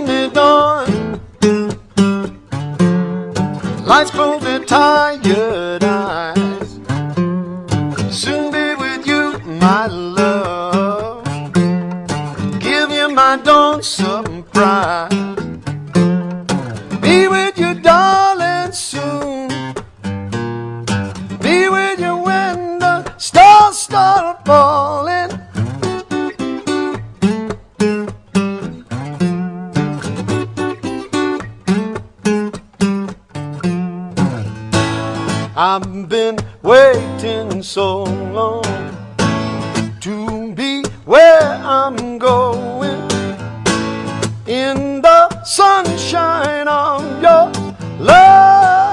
me dawn. Lights close their tired eyes. Soon be with you, my love. Give you my dawn surprise. Be with you, darling, soon. Be with you when the stars start falling. I've been waiting so long to be where I'm going, in the sunshine of your love.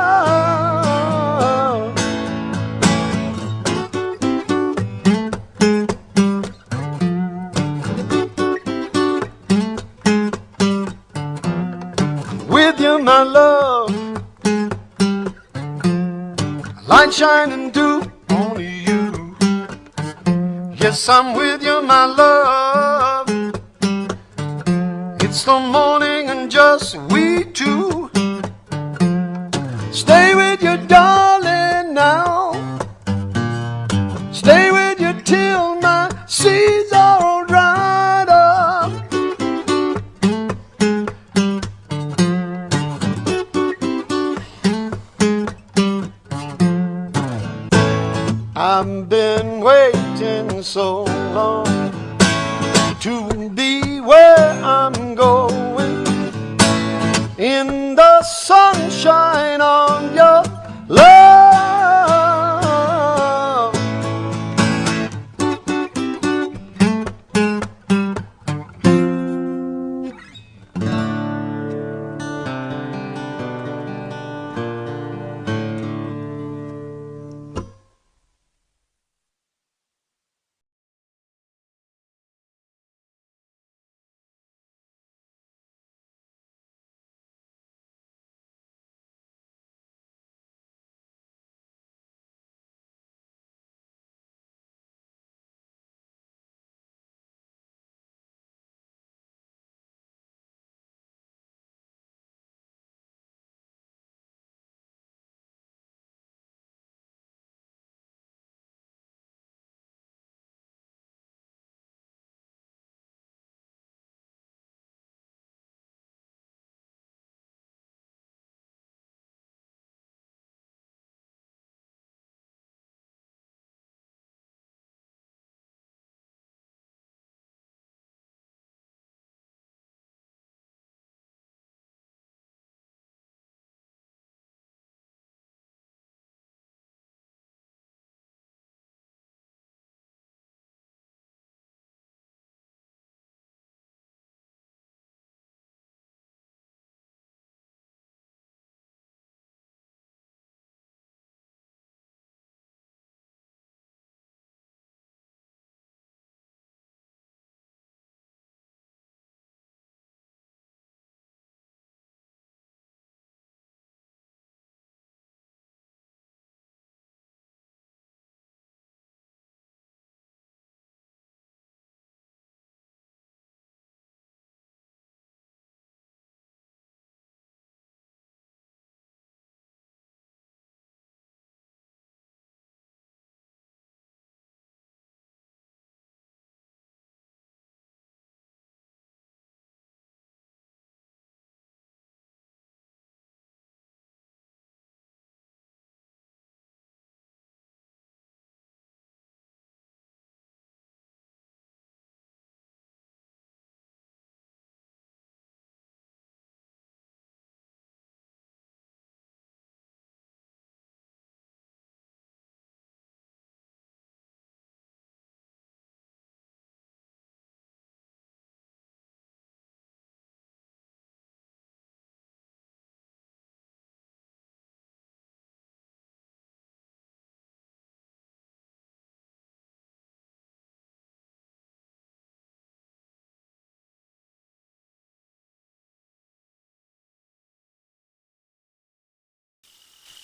With you, my love, light shining through on you. Yes, I'm with you, my love. It's the morning and just we two. Stay with you, darling, now. Stay with you till my seeds are all dried up. I've been waiting so long to be where I'm going, in the sunshine of your love.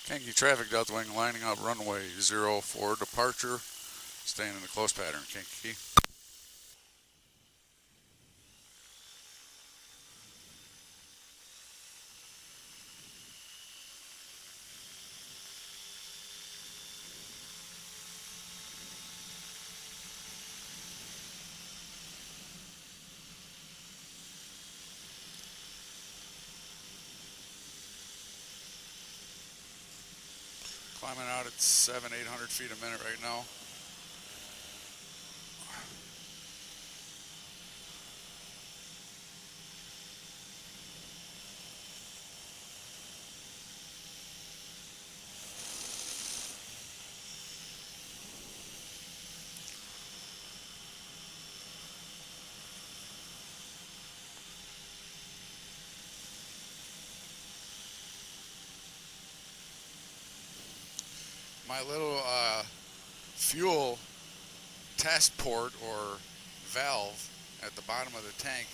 Kankakee traffic, Delta Wing lining up runway 04 departure, staying in the close pattern, Kankakee. Climbing out at 800 feet a minute right now. My little fuel test port or valve at the bottom of the tank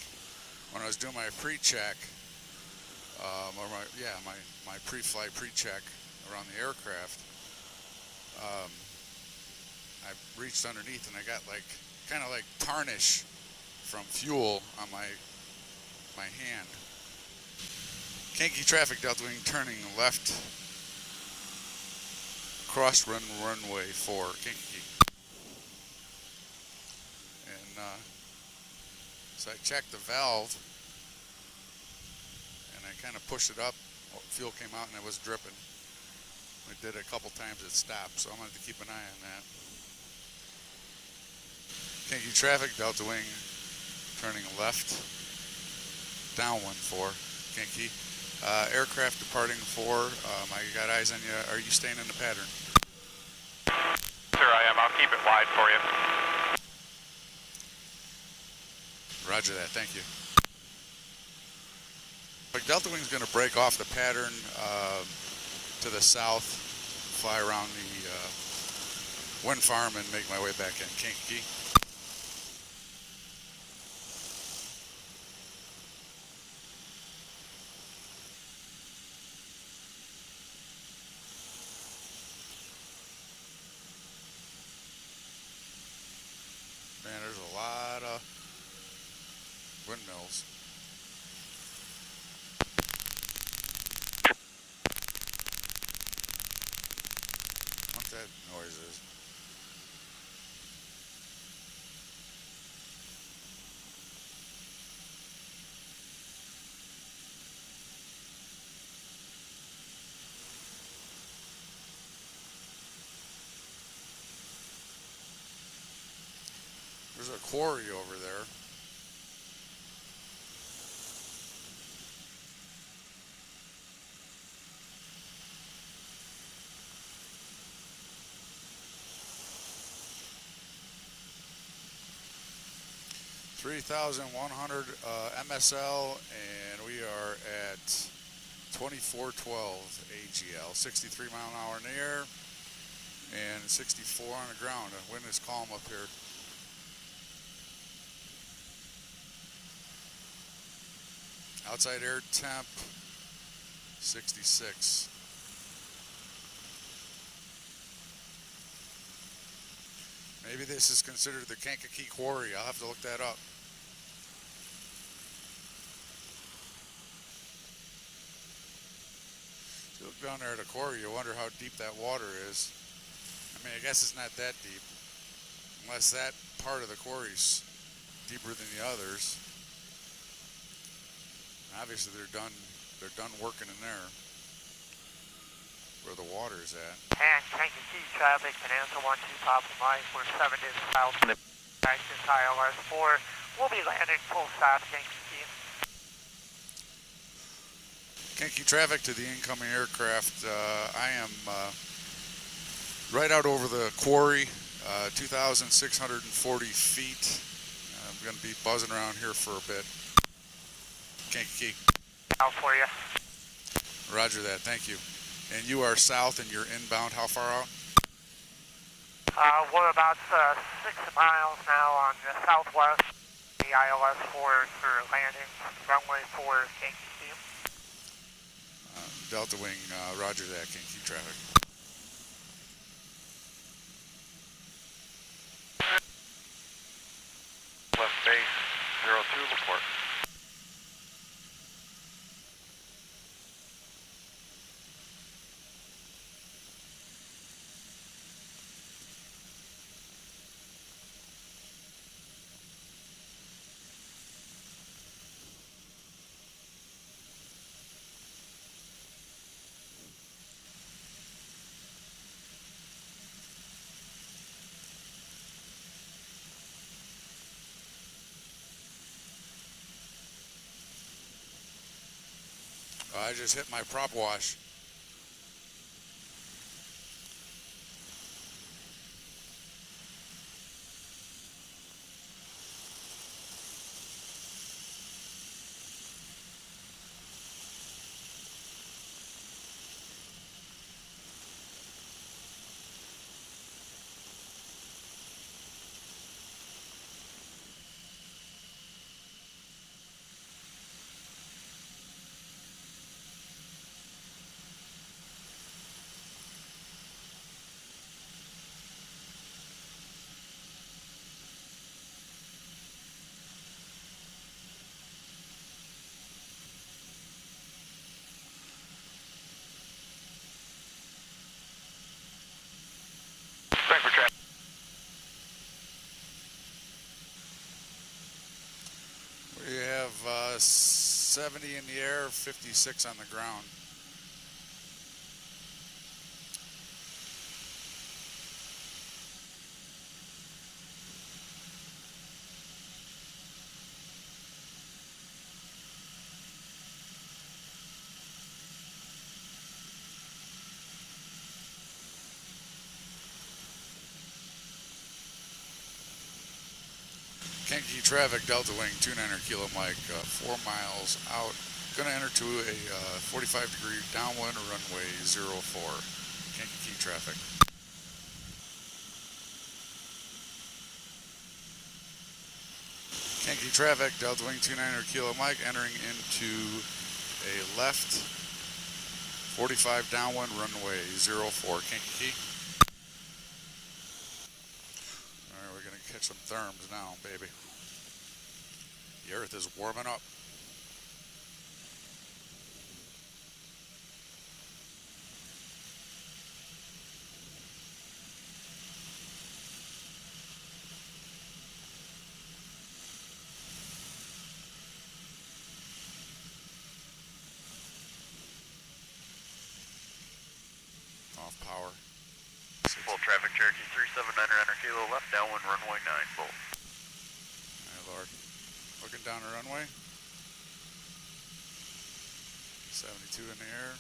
when I was doing my pre-check, or my pre-flight pre-check around the aircraft, I reached underneath and I got like kind of like tarnish from fuel on my hand. Kankakee traffic, Delta Wing turning left, cross runway 4, Kankakee. And so I checked the valve and I kind of pushed it up. Fuel came out and it was dripping. I did it a couple times, it stopped, so I'm going to have to keep an eye on that. Kankakee traffic, Delta Wing turning left, downwind 4, Kankakee. Aircraft departing 4, I got eyes on you. Are you staying in the pattern? Sir, I am. I'll keep it wide for you. Roger that, thank you. Delta Wing's going to break off the pattern to the south, fly around the wind farm and make my way back in Kankakee. Man, there's a lot of windmills. What that noise is. There's a quarry over there. $3,100 MSL, and we are at 2412 AGL, 63 mile an hour in the air and 64 on the ground. The wind is calm up here. Outside air temp 66. Maybe this is considered the Kankakee Quarry. I'll have to look that up. You look down there at a quarry, you wonder how deep that water is. I mean, I guess it's not that deep, unless that part of the quarry's deeper than the others. Obviously, they're done working in there, where the water is at. And Kankakee traffic can answer 12 Papa Mike. We're 7 days south from the Texas ILS 4. We'll be landing full stop, Kankakee. Kankakee traffic to the incoming aircraft. I am right out over the quarry, 2,640 feet. I'm going to be buzzing around here for a bit. Kankakee. Out for you. Roger that, thank you. And you are south and you're inbound, how far out? We're about 6 miles now on the southwest. The ILS 4 for landing, runway 4, Kankakee. Delta Wing, roger that, Kankakee traffic. Left base, 02, report. I just hit my prop wash. Frankfurt traffic. We have 70 in the air, 56 on the ground. Kankakee traffic, Delta Wing, 29er Kilo Mike, 4 miles out. Going to enter to a 45-degree downwind runway 04. Kankakee traffic. Kankakee traffic, Delta Wing, 29er Kilo Mike, entering into a left 45 downwind runway 04. Kankakee. Alright, we're going to catch some therms now, baby. The earth is warming up. Off power. Full traffic, Cherokee 379er, enter kilo left, downwind runway 9, full. My lord. Looking down the runway. 72 in the air.